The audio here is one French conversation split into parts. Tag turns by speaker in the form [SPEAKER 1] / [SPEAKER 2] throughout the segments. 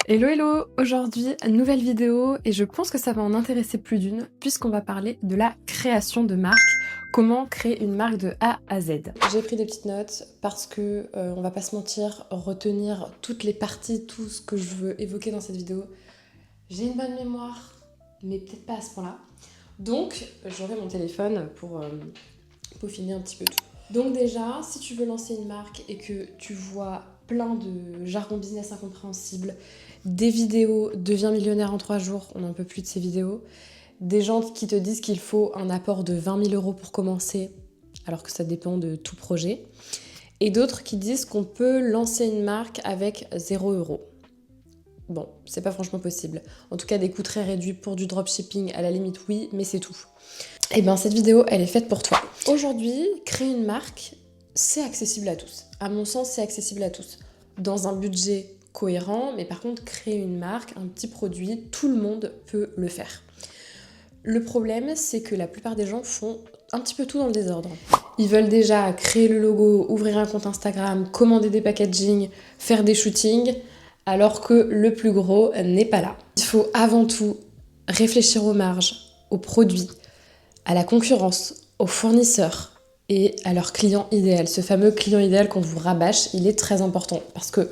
[SPEAKER 1] Hello hello! Aujourd'hui, nouvelle vidéo et je pense que ça va en intéresser plus d'une puisqu'on va parler de la création de marque. Comment créer une marque de A à Z. J'ai pris des petites notes parce que, on va pas se mentir, retenir toutes les parties, tout ce que je veux évoquer dans cette vidéo. J'ai une bonne mémoire, mais peut-être pas à ce point-là. Donc, j'aurai mon téléphone pour peaufiner un petit peu tout. Donc déjà, si tu veux lancer une marque et que tu vois plein de jargon business incompréhensible, des vidéos deviens millionnaire en 3 jours, on n'en peut plus de ces vidéos, des gens qui te disent qu'il faut un apport de 20 000 euros pour commencer, alors que ça dépend de tout projet, et d'autres qui disent qu'on peut lancer une marque avec 0 euros. Bon, c'est pas franchement possible. En tout cas, des coûts très réduits pour du dropshipping, à la limite oui, mais c'est tout. Et bien cette vidéo, elle est faite pour toi. Aujourd'hui, créer une marque, c'est accessible à tous. À mon sens, c'est accessible à tous. Dans un budget cohérent, mais par contre, créer une marque, un petit produit, tout le monde peut le faire. Le problème, c'est que la plupart des gens font un petit peu tout dans le désordre. Ils veulent déjà créer le logo, ouvrir un compte Instagram, commander des packaging, faire des shootings, alors que le plus gros n'est pas là. Il faut avant tout réfléchir aux marges, aux produits, à la concurrence, aux fournisseurs et à leur client idéal. Ce fameux client idéal qu'on vous rabâche, il est très important parce que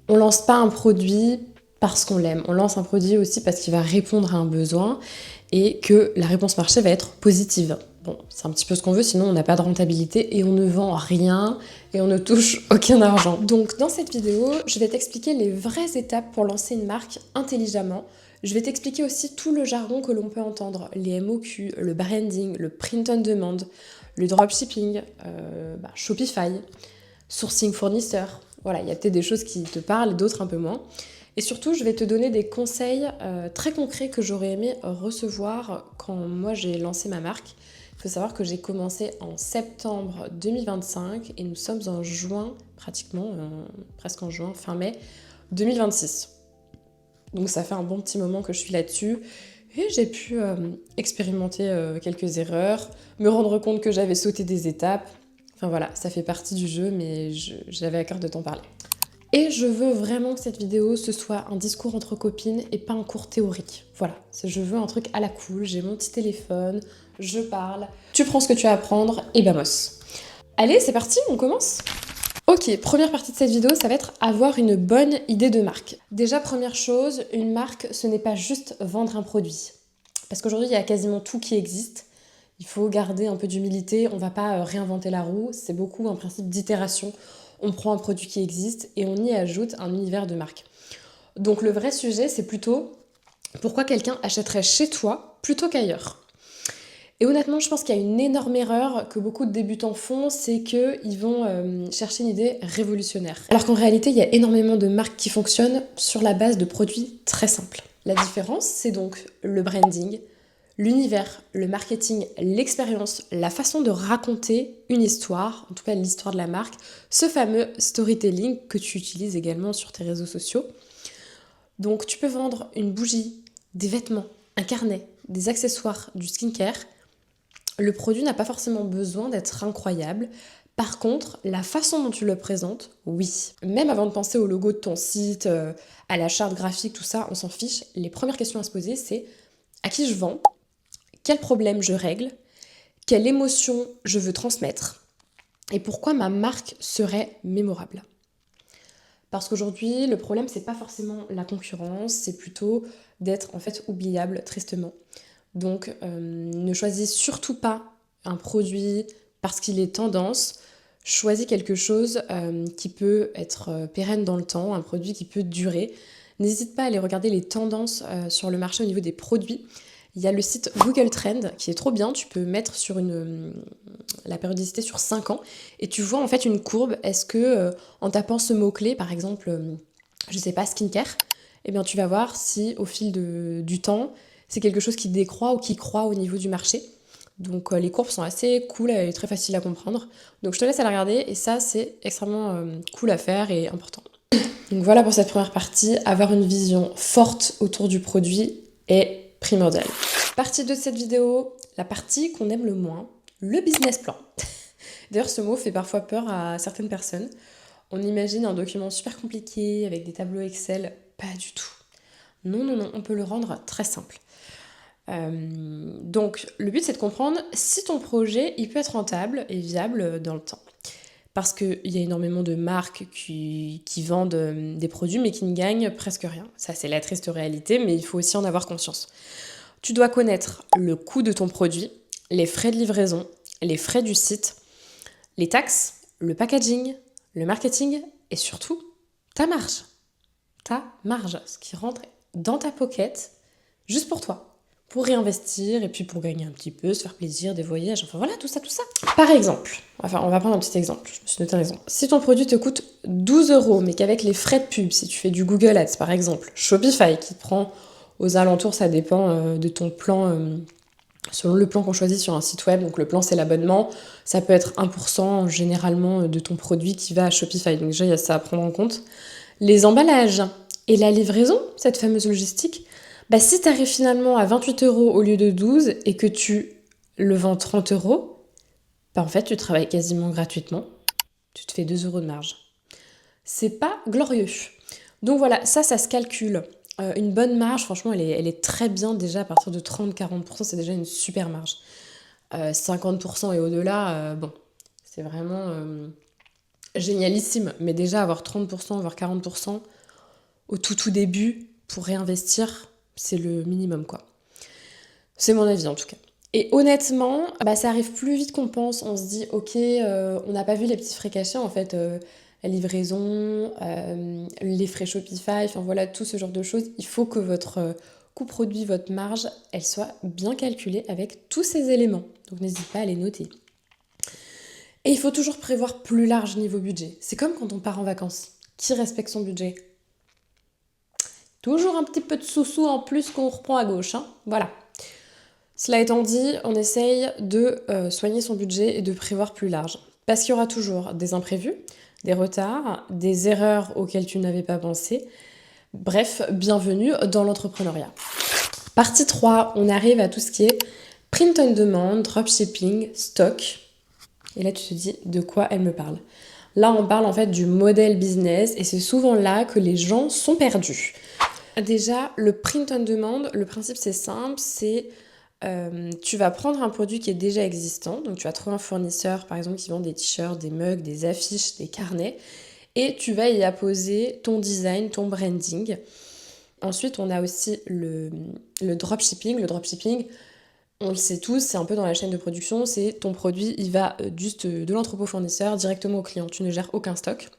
[SPEAKER 1] on lance pas un produit parce qu'on l'aime. On lance un produit aussi parce qu'il va répondre à un besoin et que la réponse marché va être positive. Bon, c'est un petit peu ce qu'on veut, sinon on n'a pas de rentabilité et on ne vend rien et on ne touche aucun argent. Donc dans cette vidéo, je vais t'expliquer les vraies étapes pour lancer une marque intelligemment. Je vais t'expliquer aussi tout le jargon que l'on peut entendre, les MOQ, le branding, le print on demand, le dropshipping, Shopify, sourcing fournisseur. Voilà, il y a peut-être des choses qui te parlent, d'autres un peu moins. Et surtout, je vais te donner des conseils très concrets que j'aurais aimé recevoir quand moi j'ai lancé ma marque. Il faut savoir que j'ai commencé en septembre 2025 et nous sommes en juin, pratiquement, presque en juin, fin mai 2026. Donc ça fait un bon petit moment que je suis là-dessus et j'ai pu expérimenter quelques erreurs, me rendre compte que j'avais sauté des étapes. Enfin voilà, ça fait partie du jeu, mais j'avais à cœur de t'en parler. Et je veux vraiment que cette vidéo, ce soit un discours entre copines et pas un cours théorique. Voilà, je veux un truc à la cool, j'ai mon petit téléphone, je parle, tu prends ce que tu as à apprendre et bamos. Allez, c'est parti, on commence. Ok, première partie de cette vidéo, ça va être avoir une bonne idée de marque. Déjà, première chose, une marque, ce n'est pas juste vendre un produit. Parce qu'aujourd'hui, il y a quasiment tout qui existe. Il faut garder un peu d'humilité, on ne va pas réinventer la roue, c'est beaucoup un principe d'itération. On prend un produit qui existe et on y ajoute un univers de marque. Donc le vrai sujet, c'est plutôt pourquoi quelqu'un achèterait chez toi plutôt qu'ailleurs. Et honnêtement, je pense qu'il y a une énorme erreur que beaucoup de débutants font, c'est qu'ils vont chercher une idée révolutionnaire. Alors qu'en réalité, il y a énormément de marques qui fonctionnent sur la base de produits très simples. La différence, c'est donc le branding, l'univers, le marketing, l'expérience, la façon de raconter une histoire, en tout cas l'histoire de la marque, ce fameux storytelling que tu utilises également sur tes réseaux sociaux. Donc tu peux vendre une bougie, des vêtements, un carnet, des accessoires, du skincare. Le produit n'a pas forcément besoin d'être incroyable. Par contre, la façon dont tu le présentes, oui. Même avant de penser au logo de ton site, à la charte graphique, tout ça, on s'en fiche. Les premières questions à se poser, c'est à qui je vends ? Quel problème je règle, quelle émotion je veux transmettre et pourquoi ma marque serait mémorable. Parce qu'aujourd'hui, le problème, c'est pas forcément la concurrence, c'est plutôt d'être en fait oubliable, tristement. Donc, ne choisis surtout pas un produit parce qu'il est tendance. Choisis quelque chose qui peut être pérenne dans le temps, un produit qui peut durer. N'hésite pas à aller regarder les tendances sur le marché au niveau des produits. Il y a le site Google Trend qui est trop bien, tu peux mettre sur la périodicité sur 5 ans et tu vois en fait une courbe. Est-ce que en tapant ce mot-clé, par exemple, je sais pas, skincare, eh bien tu vas voir si au fil du temps, c'est quelque chose qui décroît ou qui croît au niveau du marché. Donc les courbes sont assez cool et très faciles à comprendre. Donc je te laisse à la regarder et ça c'est extrêmement cool à faire et important. Donc voilà pour cette première partie, avoir une vision forte autour du produit est primordial. Partie 2 de cette vidéo, la partie qu'on aime le moins, le business plan. D'ailleurs, ce mot fait parfois peur à certaines personnes. On imagine un document super compliqué avec des tableaux Excel Pas du tout. Non, non, non, on peut le rendre très simple. Donc le but c'est de comprendre si ton projet il peut être rentable et viable dans le temps. Parce qu'il y a énormément de marques qui vendent des produits mais qui ne gagnent presque rien. Ça c'est la triste réalité, mais il faut aussi en avoir conscience. Tu dois connaître le coût de ton produit, les frais de livraison, les frais du site, les taxes, le packaging, le marketing et surtout ta marge. Ta marge, ce qui rentre dans ta pocket juste pour toi. Pour réinvestir et puis pour gagner un petit peu, se faire plaisir, des voyages, enfin voilà, tout ça, tout ça. Par exemple, enfin on va prendre un petit exemple, je me suis noté un exemple. Si ton produit te coûte 12 euros, mais qu'avec les frais de pub, si tu fais du Google Ads par exemple, Shopify qui te prend aux alentours, ça dépend de ton plan, selon le plan qu'on choisit sur un site web, donc le plan c'est l'abonnement, ça peut être 1% généralement de ton produit qui va à Shopify, donc déjà il y a ça à prendre en compte. Les emballages et la livraison, cette fameuse logistique, bah si tu arrives finalement à 28 euros au lieu de 12 et que tu le vends 30 euros, bah en fait tu travailles quasiment gratuitement, tu te fais 2 euros de marge. C'est pas glorieux. Donc voilà, ça se calcule. Une bonne marge, franchement, elle est très bien déjà à partir de 30-40%, c'est déjà une super marge. 50% et au-delà, bon, c'est vraiment génialissime. Mais déjà avoir 30%, voire 40% au tout début pour réinvestir, c'est le minimum quoi. C'est mon avis en tout cas. Et honnêtement, bah, ça arrive plus vite qu'on pense. On se dit, ok, on n'a pas vu les petits frais cachés en fait, la livraison, les frais Shopify, enfin voilà, tout ce genre de choses. Il faut que votre coût produit, votre marge, elle soit bien calculée avec tous ces éléments. Donc n'hésite pas à les noter. Et il faut toujours prévoir plus large niveau budget. C'est comme quand on part en vacances. Qui respecte son budget? Toujours un petit peu de sous-sous en plus qu'on reprend à gauche, hein. Voilà. Cela étant dit, on essaye de soigner son budget et de prévoir plus large. Parce qu'il y aura toujours des imprévus, des retards, des erreurs auxquelles tu n'avais pas pensé. Bref, bienvenue dans l'entrepreneuriat. Partie 3, on arrive à tout ce qui est print on demand, dropshipping, stock. Et là, tu te dis de quoi elle me parle. Là, on parle en fait du modèle business et c'est souvent là que les gens sont perdus. Déjà, le print on demand, le principe c'est simple, c'est tu vas prendre un produit qui est déjà existant, donc tu vas trouver un fournisseur par exemple qui vend des t-shirts, des mugs, des affiches, des carnets, et tu vas y apposer ton design, ton branding. Ensuite, on a aussi le dropshipping. Le dropshipping, on le sait tous, c'est un peu dans la chaîne de production, c'est ton produit, il va juste de l'entrepôt fournisseur directement au client, tu ne gères aucun stock.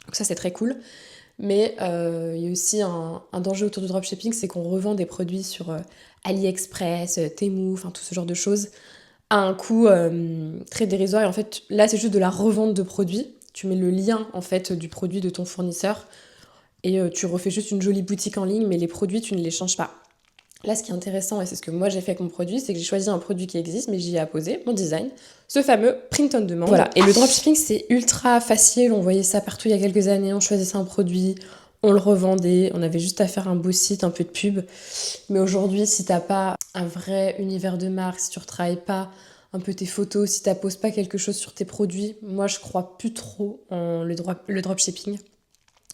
[SPEAKER 1] Donc ça c'est très cool. Mais il y a aussi un danger autour du dropshipping, c'est qu'on revend des produits sur AliExpress, Temu, enfin tout ce genre de choses, à un coût très dérisoire. Et en fait, là, c'est juste de la revente de produits. Tu mets le lien en fait du produit de ton fournisseur et tu refais juste une jolie boutique en ligne, mais les produits, tu ne les changes pas. Là, ce qui est intéressant, et c'est ce que moi j'ai fait avec mon produit, c'est que j'ai choisi un produit qui existe, mais j'y ai apposé mon design, ce fameux print on demand. Voilà. Et le dropshipping, c'est ultra facile. On voyait ça partout il y a quelques années. On choisissait un produit, on le revendait. On avait juste à faire un beau site, un peu de pub. Mais aujourd'hui, si t'as pas un vrai univers de marque, si tu retravailles pas un peu tes photos, si t'apposes pas quelque chose sur tes produits, moi je crois plus trop en le dropshipping.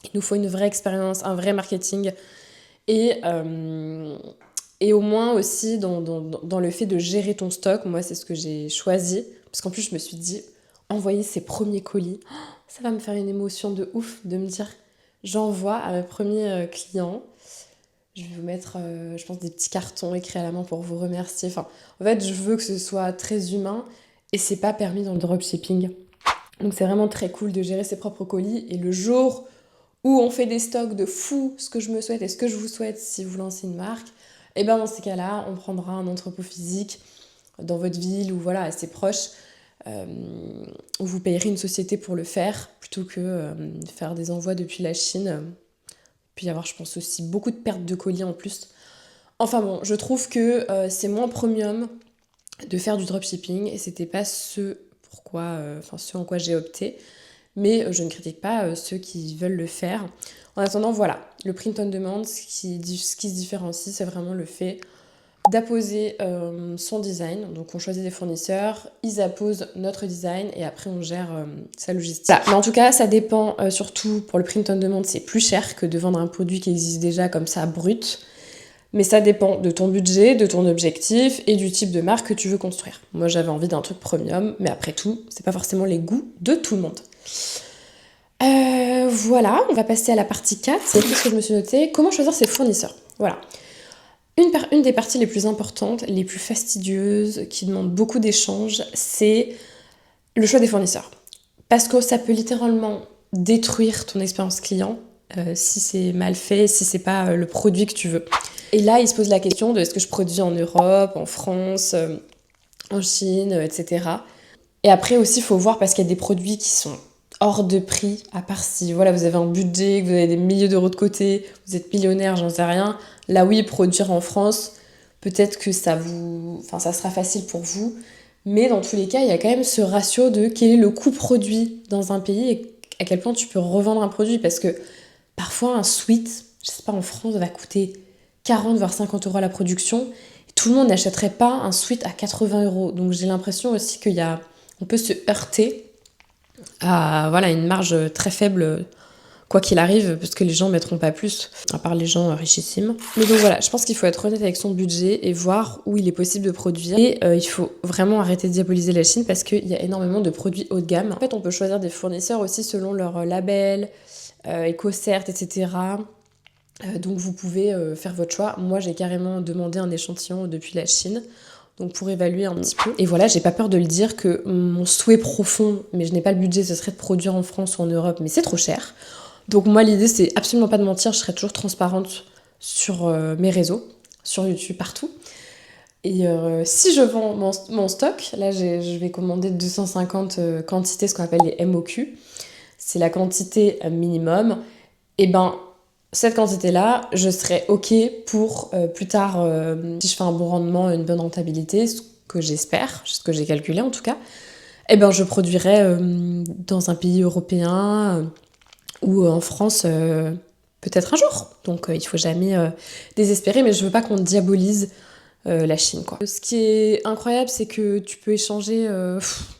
[SPEAKER 1] Il nous faut une vraie expérience, un vrai marketing. Et au moins aussi dans le fait de gérer ton stock, moi c'est ce que j'ai choisi. Parce qu'en plus je me suis dit, envoyer ces premiers colis, ça va me faire une émotion de ouf de me dire, j'envoie à mes premiers clients. Je vais vous mettre, je pense, des petits cartons écrits à la main pour vous remercier. Enfin, en fait, je veux que ce soit très humain et c'est pas permis dans le dropshipping. Donc c'est vraiment très cool de gérer ses propres colis. Et le jour où on fait des stocks de fou, ce que je me souhaite et ce que je vous souhaite si vous lancez une marque, et ben dans ces cas-là, on prendra un entrepôt physique dans votre ville ou voilà, assez proche, où vous payerez une société pour le faire, plutôt que faire des envois depuis la Chine. Puis y avoir, je pense, aussi beaucoup de pertes de colis en plus. Enfin bon, je trouve que c'est moins premium de faire du dropshipping et c'était pas ce en quoi j'ai opté. Mais je ne critique pas ceux qui veulent le faire. En attendant, voilà, le print on demand, ce qui se différencie, c'est vraiment le fait d'apposer son design. Donc on choisit des fournisseurs, ils apposent notre design et après on gère sa logistique. Voilà. Mais en tout cas, ça dépend surtout pour le print on demand, c'est plus cher que de vendre un produit qui existe déjà comme ça brut. Mais ça dépend de ton budget, de ton objectif et du type de marque que tu veux construire. Moi j'avais envie d'un truc premium, mais après tout, c'est pas forcément les goûts de tout le monde. Voilà, on va passer à la partie 4. C'est ce que je me suis noté. Comment choisir ses fournisseurs? Voilà. Une des parties les plus importantes, les plus fastidieuses, qui demandent beaucoup d'échanges, c'est le choix des fournisseurs. Parce que ça peut littéralement détruire ton expérience client si c'est mal fait, si c'est pas le produit que tu veux. Et là, il se pose la question de est-ce que je produis en Europe, en France, en Chine, etc. Et après aussi, il faut voir parce qu'il y a des produits qui sont hors de prix, à part si voilà, vous avez un budget, que vous avez des milliers d'euros de côté, vous êtes millionnaire, j'en sais rien. Là oui, produire en France, peut-être que ça sera facile pour vous. Mais dans tous les cas, il y a quand même ce ratio de quel est le coût produit dans un pays et à quel point tu peux revendre un produit. Parce que parfois un sweat, je sais pas, en France, va coûter 40 voire 50 euros à la production. Et tout le monde n'achèterait pas un sweat à 80 euros. Donc j'ai l'impression aussi on peut se heurter à une marge très faible, quoi qu'il arrive, parce que les gens ne mettront pas plus, à part les gens richissimes. Mais donc voilà, je pense qu'il faut être honnête avec son budget et voir où il est possible de produire. Et il faut vraiment arrêter de diaboliser la Chine parce qu'il y a énormément de produits haut de gamme. En fait, on peut choisir des fournisseurs aussi selon leur label, EcoCert, etc. Donc vous pouvez faire votre choix. Moi, j'ai carrément demandé un échantillon depuis la Chine. Donc pour évaluer un petit peu. Et voilà, j'ai pas peur de le dire que mon souhait profond, mais je n'ai pas le budget, ce serait de produire en France ou en Europe, mais c'est trop cher. Donc moi, l'idée, c'est absolument pas de mentir, je serai toujours transparente sur mes réseaux, sur YouTube, partout. Et si je vends mon stock, là je vais commander 250 quantités, ce qu'on appelle les MOQ, c'est la quantité minimum, et ben cette quantité-là, je serai OK pour plus tard, si je fais un bon rendement, une bonne rentabilité, ce que j'espère, ce que j'ai calculé en tout cas, et ben je produirai dans un pays européen ou en France peut-être un jour. Donc il faut jamais désespérer, mais je veux pas qu'on diabolise la Chine, quoi. Ce qui est incroyable, c'est que tu peux échanger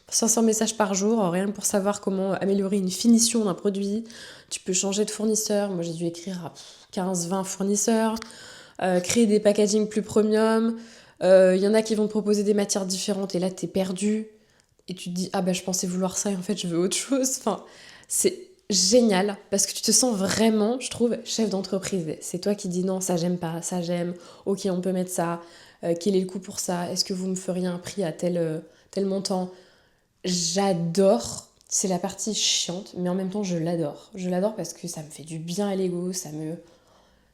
[SPEAKER 1] 500 messages par jour, rien que pour savoir comment améliorer une finition d'un produit. Tu peux changer de fournisseur. Moi, j'ai dû écrire à 15-20 fournisseurs, créer des packaging plus premium. Il y en a qui vont te proposer des matières différentes et là, t'es perdu. Et tu te dis, ah bah je pensais vouloir ça et en fait, je veux autre chose. Enfin, c'est génial parce que tu te sens vraiment, je trouve, chef d'entreprise. C'est toi qui dis non, ça j'aime pas, ça j'aime, ok on peut mettre ça, quel est le coût pour ça, est-ce que vous me feriez un prix à tel montant. J'adore, c'est la partie chiante, mais en même temps je l'adore parce que ça me fait du bien à l'ego, je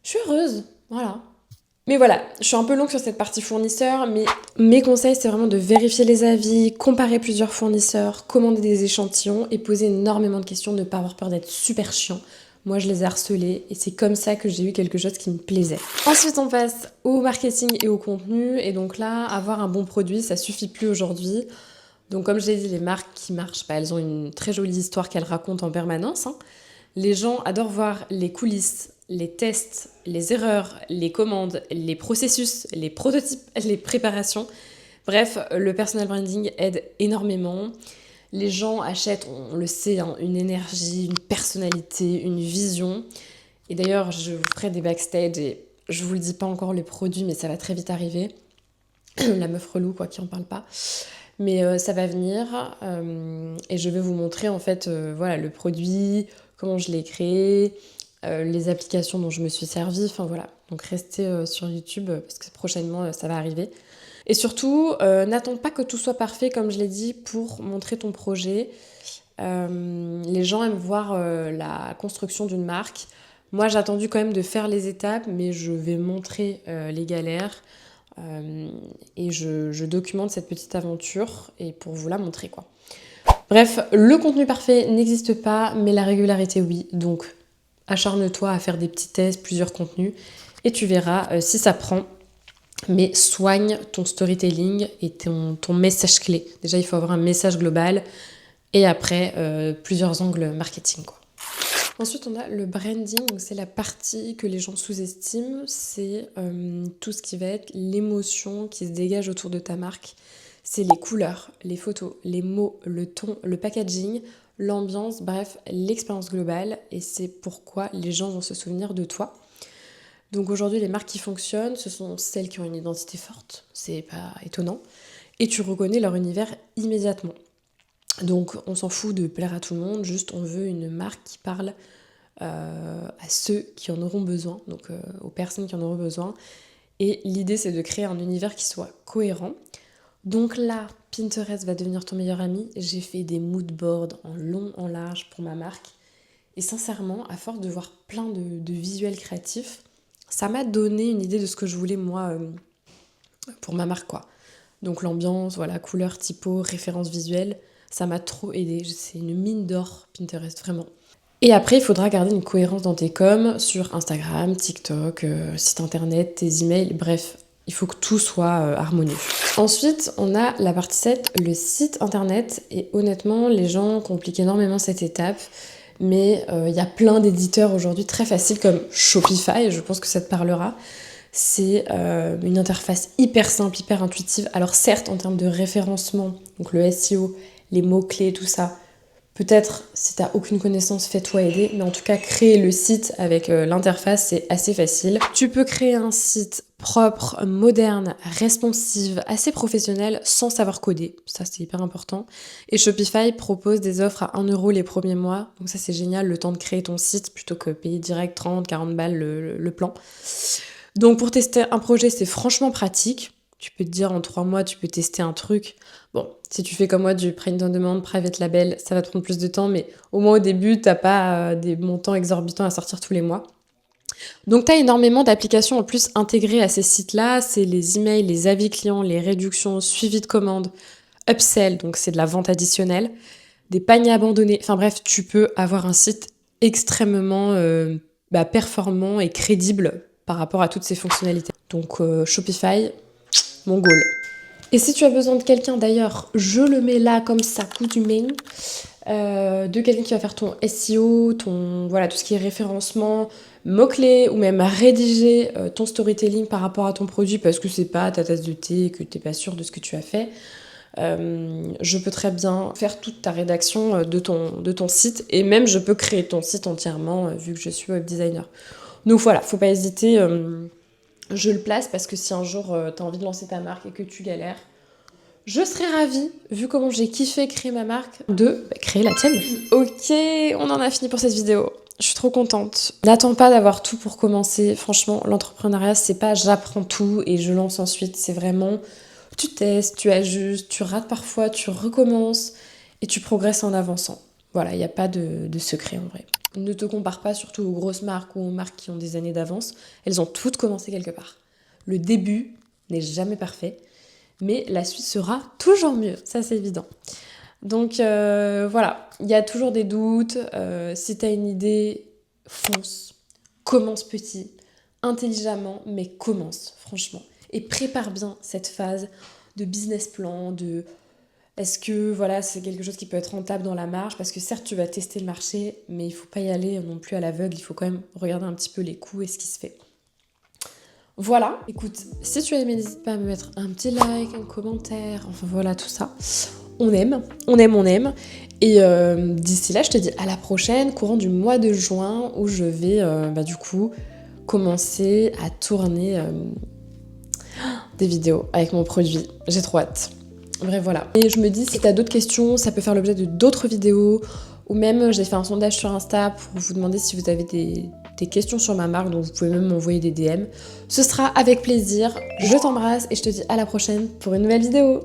[SPEAKER 1] suis heureuse, voilà. Mais voilà, je suis un peu longue sur cette partie fournisseur, mais mes conseils, c'est vraiment de vérifier les avis, comparer plusieurs fournisseurs, commander des échantillons et poser énormément de questions, ne pas avoir peur d'être super chiant. Moi, je les ai harcelés et c'est comme ça que j'ai eu quelque chose qui me plaisait. Ensuite, on passe au marketing et au contenu. Et donc là, avoir un bon produit, ça suffit plus aujourd'hui. Donc comme je l'ai dit, les marques qui marchent, elles ont une très jolie histoire qu'elles racontent en permanence. Les gens adorent voir les coulisses, les tests, les erreurs, les commandes, les processus, les prototypes, les préparations. Bref, le personal branding aide énormément. Les gens achètent, on le sait, une énergie, une personnalité, une vision. Et d'ailleurs, je vous ferai des backstage et je vous le dis pas encore les produits, mais ça va très vite arriver. La meuf relou, quoi, qui en parle pas. Mais ça va venir et je vais vous montrer en fait le produit, comment je l'ai créé, les applications dont je me suis servie, enfin voilà. Donc restez sur YouTube parce que prochainement ça va arriver. Et surtout, n'attends pas que tout soit parfait comme je l'ai dit pour montrer ton projet. Les gens aiment voir la construction d'une marque. Moi j'ai attendu quand même de faire les étapes, mais je vais montrer les galères. Et je documente cette petite aventure et pour vous la montrer quoi. Bref, le contenu parfait n'existe pas, mais la régularité oui. Donc acharne-toi à faire des petits tests, plusieurs contenus et tu verras si ça prend. Mais soigne ton storytelling et ton message clé. Déjà il faut avoir un message global et après plusieurs angles marketing quoi. Ensuite, on a le branding, donc c'est la partie que les gens sous-estiment, c'est tout ce qui va être l'émotion qui se dégage autour de ta marque. C'est les couleurs, les photos, les mots, le ton, le packaging, l'ambiance, bref, l'expérience globale, et c'est pourquoi les gens vont se souvenir de toi. Donc aujourd'hui, les marques qui fonctionnent, ce sont celles qui ont une identité forte, c'est pas étonnant, et tu reconnais leur univers immédiatement. Donc on s'en fout de plaire à tout le monde, juste on veut une marque qui parle à ceux qui en auront besoin, donc aux personnes qui en auront besoin. Et l'idée c'est de créer un univers qui soit cohérent. Donc là, Pinterest va devenir ton meilleur ami. J'ai fait des mood boards en long, en large pour ma marque. Et sincèrement, à force de voir plein de visuels créatifs, ça m'a donné une idée de ce que je voulais moi pour ma marque, quoi. Donc l'ambiance, voilà, couleur, typo, références visuelles, ça m'a trop aidé. C'est une mine d'or, Pinterest, vraiment. Et après, il faudra garder une cohérence dans tes coms sur Instagram, TikTok, site internet, tes emails, bref, il faut que tout soit harmonieux. Ensuite, on a la partie 7, le site internet. Et honnêtement, les gens compliquent énormément cette étape. Mais il y a plein d'éditeurs aujourd'hui très faciles comme Shopify, je pense que ça te parlera. C'est une interface hyper simple, hyper intuitive. Alors certes, en termes de référencement, donc le SEO, les mots-clés, tout ça, peut-être si t'as aucune connaissance, fais-toi aider. Mais en tout cas, créer le site avec l'interface, c'est assez facile. Tu peux créer un site propre, moderne, responsive, assez professionnel, sans savoir coder. Ça, c'est hyper important. Et Shopify propose des offres à 1 € les premiers mois. Donc ça, c'est génial, le temps de créer ton site, plutôt que payer direct 30, 40 balles le plan. Donc pour tester un projet, c'est franchement pratique. Tu peux te dire en 3 mois, tu peux tester un truc. Bon, si tu fais comme moi du print on demand, private label, ça va te prendre plus de temps, mais au moins au début, t'as pas des montants exorbitants à sortir tous les mois. Donc t'as énormément d'applications en plus intégrées à ces sites-là. C'est les emails, les avis clients, les réductions, suivi de commandes, upsell, donc c'est de la vente additionnelle, des paniers abandonnés. Enfin bref, tu peux avoir un site extrêmement performant et crédible par rapport à toutes ces fonctionnalités. Donc Shopify, mon goal. Et si tu as besoin de quelqu'un, d'ailleurs, je le mets là comme ça, coup du main, de quelqu'un qui va faire ton SEO, voilà, tout ce qui est référencement, mots-clés, ou même rédiger ton storytelling par rapport à ton produit parce que c'est pas ta tasse de thé et que t'es pas sûr de ce que tu as fait. Je peux très bien faire toute ta rédaction de ton site, et même je peux créer ton site entièrement vu que je suis web designer. Donc voilà, faut pas hésiter. Je le place parce que si un jour t'as envie de lancer ta marque et que tu galères, je serais ravie, vu comment j'ai kiffé créer ma marque, de créer la tienne. Ok, on en a fini pour cette vidéo. Je suis trop contente. N'attends pas d'avoir tout pour commencer. Franchement, l'entrepreneuriat, c'est pas j'apprends tout et je lance ensuite. C'est vraiment, tu testes, tu ajustes, tu rates parfois, tu recommences et tu progresses en avançant. Voilà, il n'y a pas de secret en vrai. Ne te compare pas surtout aux grosses marques ou aux marques qui ont des années d'avance. Elles ont toutes commencé quelque part. Le début n'est jamais parfait, mais la suite sera toujours mieux, ça c'est évident. Donc voilà, il y a toujours des doutes. Si tu as une idée, fonce. Commence petit, intelligemment, mais commence, franchement. Et prépare bien cette phase de business plan, de... Est-ce que voilà, c'est quelque chose qui peut être rentable dans la marge? Parce que certes, tu vas tester le marché, mais il faut pas y aller non plus à l'aveugle. Il faut quand même regarder un petit peu les coûts et ce qui se fait. Voilà, écoute, si tu as aimé, n'hésite pas à me mettre un petit like, un commentaire, enfin voilà, tout ça. On aime. Et d'ici là, je te dis à la prochaine, courant du mois de juin, où je vais du coup commencer à tourner des vidéos avec mon produit. J'ai trop hâte. Bref, voilà. Et je me dis, si t'as d'autres questions, ça peut faire l'objet de d'autres vidéos, ou même j'ai fait un sondage sur Insta pour vous demander si vous avez des questions sur ma marque, donc vous pouvez même m'envoyer des DM. Ce sera avec plaisir. Je t'embrasse et je te dis à la prochaine pour une nouvelle vidéo.